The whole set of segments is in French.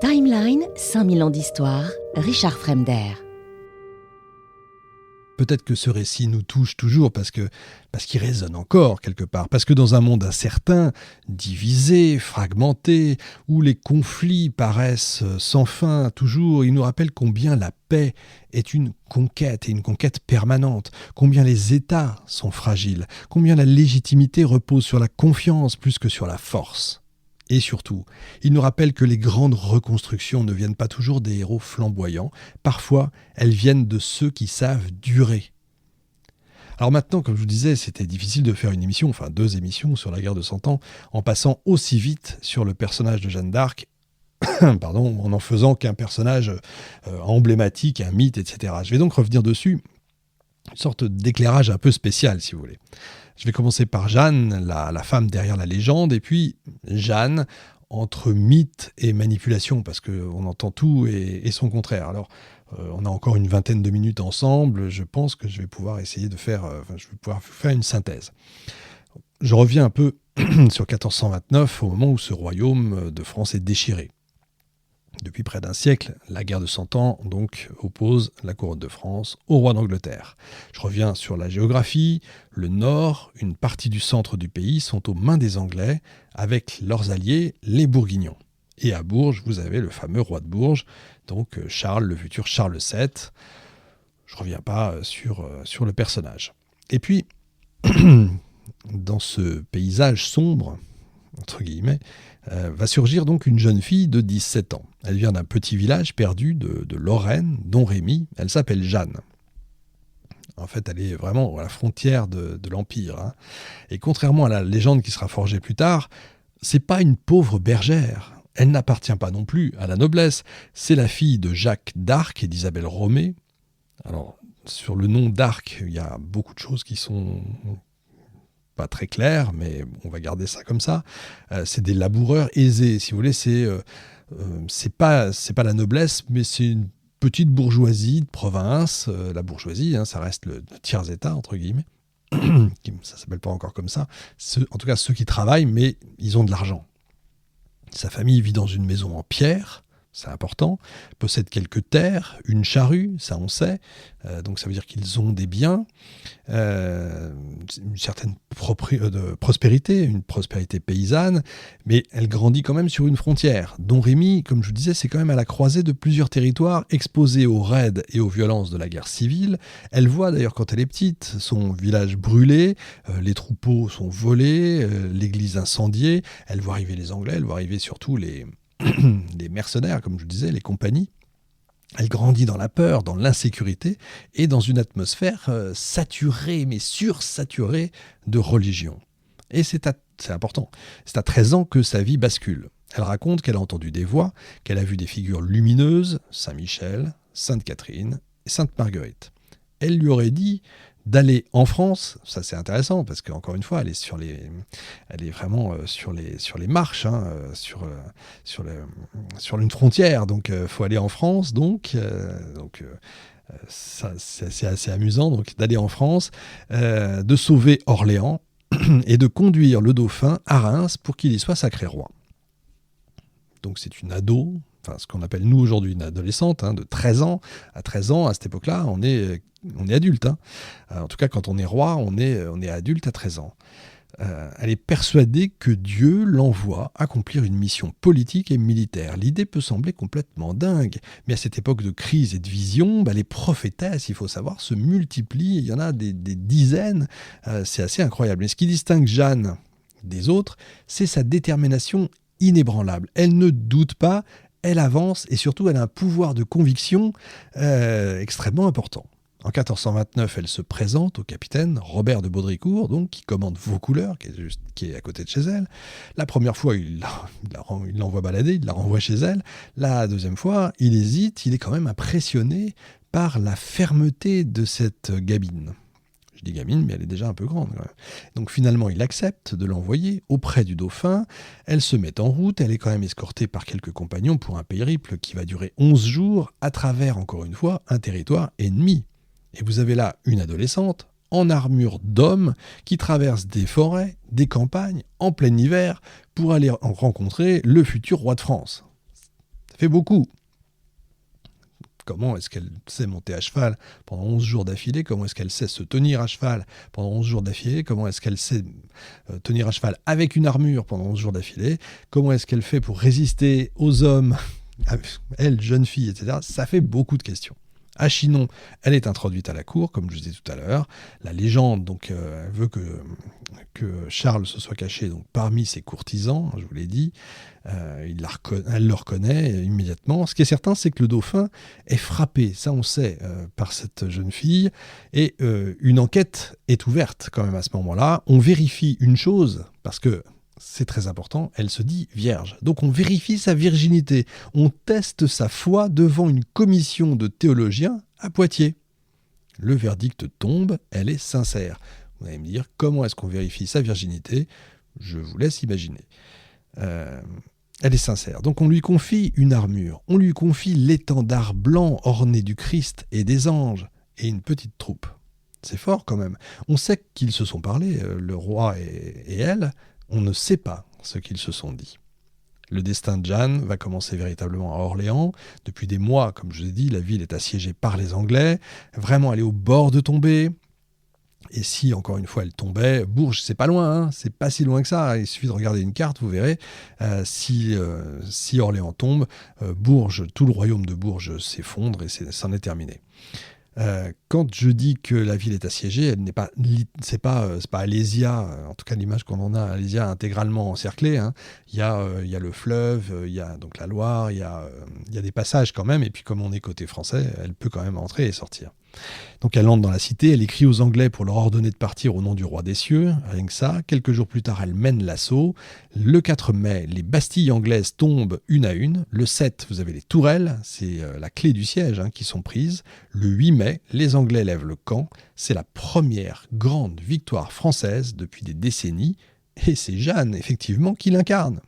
Timeline, 5000 ans d'histoire, Richard Fremder. Peut-être que ce récit nous touche toujours parce qu'il résonne encore quelque part. Parce que dans un monde incertain, divisé, fragmenté, où les conflits paraissent sans fin toujours, il nous rappelle combien la paix est une conquête et une conquête permanente, combien les États sont fragiles, combien la légitimité repose sur la confiance plus que sur la force. Et surtout, il nous rappelle que les grandes reconstructions ne viennent pas toujours des héros flamboyants. Parfois, elles viennent de ceux qui savent durer. Alors maintenant, comme je vous disais, c'était difficile de faire une émission, enfin 2 émissions sur la guerre de 100 ans, en passant aussi vite sur le personnage de Jeanne d'Arc, en n'en faisant qu'un personnage emblématique, un mythe, etc. Je vais donc revenir dessus, une sorte d'éclairage un peu spécial, si vous voulez. Je vais commencer par Jeanne, la femme derrière la légende, et puis Jeanne, entre mythe et manipulation, parce qu'on entend tout et son contraire. Alors, on a encore une vingtaine de minutes ensemble, je pense que je vais pouvoir essayer de faire une synthèse. Je reviens un peu sur 1429, au moment où ce royaume de France est déchiré. Depuis près d'un siècle, la guerre de 100 ans donc oppose la couronne de France au roi d'Angleterre. Je reviens sur la géographie. Le nord, une partie du centre du pays sont aux mains des Anglais avec leurs alliés, les Bourguignons. Et à Bourges, vous avez le fameux roi de Bourges, donc Charles, le futur Charles VII. Je ne reviens pas sur le personnage. Et puis, dans ce paysage sombre, entre guillemets, va surgir donc une jeune fille de 17 ans. Elle vient d'un petit village perdu de Lorraine, Domrémy. Elle s'appelle Jeanne. En fait, elle est vraiment à la frontière de l'Empire. Hein. Et contrairement à la légende qui sera forgée plus tard, c'est pas une pauvre bergère. Elle n'appartient pas non plus à la noblesse. C'est la fille de Jacques d'Arc et d'Isabelle Romée. Alors, sur le nom d'Arc, il y a beaucoup de choses qui sont pas très clair, mais on va garder ça comme ça. C'est des laboureurs aisés, si vous voulez. C'est pas la noblesse, mais c'est une petite bourgeoisie de province. La bourgeoisie, hein, ça reste le tiers-état, entre guillemets. Ça s'appelle pas encore comme ça. En tout cas, ceux qui travaillent, mais ils ont de l'argent. Sa famille vit dans une maison en pierre. C'est important, possède quelques terres, une charrue, ça on sait, donc ça veut dire qu'ils ont des biens, une certaine prospérité, une prospérité paysanne, mais elle grandit quand même sur une frontière. Domrémy, comme je vous disais, c'est quand même à la croisée de plusieurs territoires exposés aux raids et aux violences de la guerre civile. Elle voit d'ailleurs quand elle est petite son village brûlé, les troupeaux sont volés, l'église incendiée, elle voit arriver les Anglais, elle voit arriver surtout les mercenaires, comme je vous disais, les compagnies. Elle grandit dans la peur, dans l'insécurité et dans une atmosphère saturée, mais sursaturée de religion. Et c'est important, c'est à 13 ans que sa vie bascule. Elle raconte qu'elle a entendu des voix, qu'elle a vu des figures lumineuses, Saint-Michel, Sainte-Catherine et Sainte-Marguerite. Elle lui aurait dit d'aller en France, ça c'est intéressant parce qu'encore une fois, elle est vraiment sur les marches, hein, sur une frontière, donc faut aller en France, ça c'est assez amusant, donc d'aller en France, de sauver Orléans et de conduire le dauphin à Reims pour qu'il y soit sacré roi. Donc c'est une ado, enfin ce qu'on appelle nous aujourd'hui une adolescente, hein, de 13 ans. À 13 ans, à cette époque-là, on est adulte. Hein. En tout cas, quand on est roi, on est adulte à 13 ans. Elle est persuadée que Dieu l'envoie accomplir une mission politique et militaire. L'idée peut sembler complètement dingue, mais à cette époque de crise et de vision, les prophétesses, il faut savoir, se multiplient. Il y en a des dizaines. C'est assez incroyable. Et ce qui distingue Jeanne des autres, c'est sa détermination inébranlable. Elle ne doute pas, elle avance et surtout elle a un pouvoir de conviction extrêmement important. En 1429, elle se présente au capitaine Robert de Baudricourt, donc, qui commande Vaucouleurs, qui est à côté de chez elle. La première fois, il l'envoie balader, il la renvoie chez elle. La deuxième fois, il hésite, il est quand même impressionné par la fermeté de cette gamine. Je dis gamine, mais elle est déjà un peu grande. Quand même. Donc finalement, il accepte de l'envoyer auprès du dauphin. Elle se met en route. Elle est quand même escortée par quelques compagnons pour un périple qui va durer 11 jours à travers, encore une fois, un territoire ennemi. Et vous avez là une adolescente en armure d'homme qui traverse des forêts, des campagnes, en plein hiver, pour aller rencontrer le futur roi de France. fait beaucoup. Comment est-ce qu'elle sait monter à cheval pendant 11 jours d'affilée? Comment est-ce qu'elle sait se tenir à cheval pendant 11 jours d'affilée? Comment est-ce qu'elle sait tenir à cheval avec une armure pendant 11 jours d'affilée? Comment est-ce qu'elle fait pour résister aux hommes, elle, jeune fille, etc. Ça fait beaucoup de questions. À Chinon, elle est introduite à la cour, comme je vous disais tout à l'heure. La légende donc, veut que Charles se soit caché donc, parmi ses courtisans, je vous l'ai dit. Elle le reconnaît immédiatement. Ce qui est certain, c'est que le dauphin est frappé, ça on sait, par cette jeune fille. Et une enquête est ouverte quand même à ce moment-là. On vérifie une chose, parce que c'est très important, elle se dit vierge. Donc on vérifie sa virginité. On teste sa foi devant une commission de théologiens à Poitiers. Le verdict tombe, elle est sincère. Vous allez me dire, comment est-ce qu'on vérifie sa virginité? Je vous laisse imaginer. Elle est sincère. Donc on lui confie une armure. On lui confie l'étendard blanc orné du Christ et des anges et une petite troupe. C'est fort quand même. On sait qu'ils se sont parlé, le roi et elle. On ne sait pas ce qu'ils se sont dit. Le destin de Jeanne va commencer véritablement à Orléans. Depuis des mois, comme je vous ai dit, la ville est assiégée par les Anglais. Vraiment, elle est au bord de tomber. Et si, encore une fois, elle tombait, Bourges, c'est pas loin, hein, c'est pas si loin que ça. Il suffit de regarder une carte, vous verrez. Si Orléans tombe, Bourges, tout le royaume de Bourges s'effondre et c'en est terminé. Quand je dis que la ville est assiégée, c'est pas Alésia, en tout cas l'image qu'on en a, Alésia intégralement encerclée. Hein. Il y a le fleuve, il y a donc la Loire, il y a des passages quand même, et puis comme on est côté français, elle peut quand même entrer et sortir. Donc elle entre dans la cité, elle écrit aux Anglais pour leur ordonner de partir au nom du roi des cieux, rien que ça. Quelques jours plus tard, elle mène l'assaut. Le 4 mai, les bastilles anglaises tombent une à une. Le 7, vous avez les tourelles, c'est la clé du siège qui sont prises. Le 8 mai, les Anglais lèvent le camp. C'est la première grande victoire française depuis des décennies. Et c'est Jeanne, effectivement, qui l'incarne.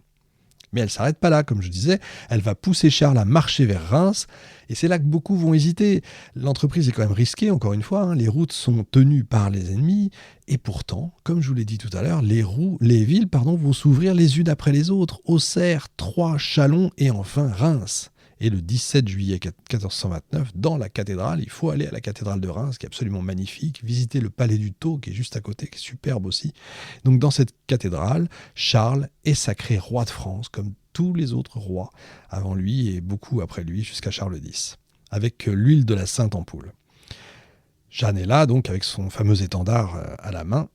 Mais elle ne s'arrête pas là, comme je disais, elle va pousser Charles à marcher vers Reims, et c'est là que beaucoup vont hésiter. L'entreprise est quand même risquée, encore une fois, les routes sont tenues par les ennemis, et pourtant, comme je vous l'ai dit tout à l'heure, les villes vont s'ouvrir les unes après les autres, Auxerre, Troyes, Châlons et enfin Reims. Et le 17 juillet 1429, dans la cathédrale, il faut aller à la cathédrale de Reims, qui est absolument magnifique, visiter le palais du Thau, qui est juste à côté, qui est superbe aussi. Donc dans cette cathédrale, Charles est sacré roi de France, comme tous les autres rois avant lui et beaucoup après lui, jusqu'à Charles X, avec l'huile de la Sainte Ampoule. Jeanne est là, donc, avec son fameux étendard à la main.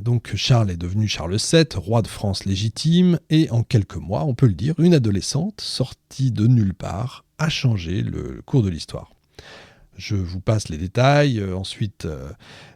Donc Charles est devenu Charles VII, roi de France légitime, et en quelques mois, on peut le dire, une adolescente sortie de nulle part a changé le cours de l'histoire. Je vous passe les détails. Ensuite,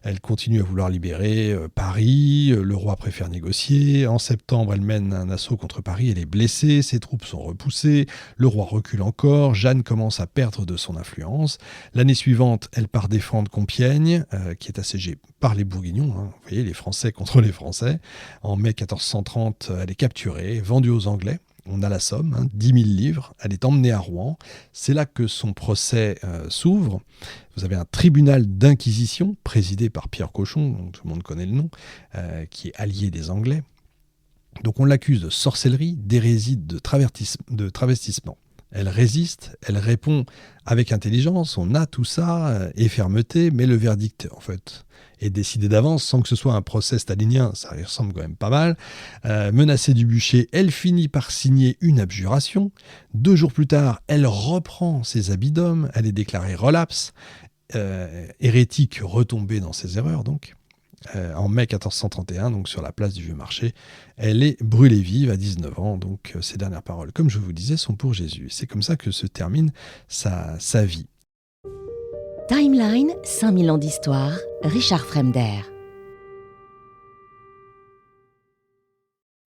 elle continue à vouloir libérer Paris. Le roi préfère négocier. En septembre, elle mène un assaut contre Paris. Elle est blessée. Ses troupes sont repoussées. Le roi recule encore. Jeanne commence à perdre de son influence. L'année suivante, elle part défendre Compiègne, qui est assiégée par les Bourguignons. Vous voyez, les Français contre les Français. En mai 1430, elle est capturée, vendue aux Anglais. On a la somme, 10 000 livres. Elle est emmenée à Rouen. C'est là que son procès s'ouvre. Vous avez un tribunal d'inquisition présidé par Pierre Cochon, dont tout le monde connaît le nom, qui est allié des Anglais. Donc on l'accuse de sorcellerie, d'hérésie, de travestissement. Elle résiste, elle répond avec intelligence, on a tout ça, et fermeté, mais le verdict, en fait, est décidé d'avance, sans que ce soit un procès stalinien, ça y ressemble quand même pas mal. Menacée du bûcher, elle finit par signer une abjuration. 2 jours plus tard, elle reprend ses habits d'homme, elle est déclarée relapse, hérétique retombée dans ses erreurs, donc. En mai 1431, donc sur la place du Vieux-Marché. Elle est brûlée vive à 19 ans, donc ses dernières paroles, comme je vous disais, sont pour Jésus. C'est comme ça que se termine sa vie. Timeline, 5000 ans d'histoire, Richard Fremder.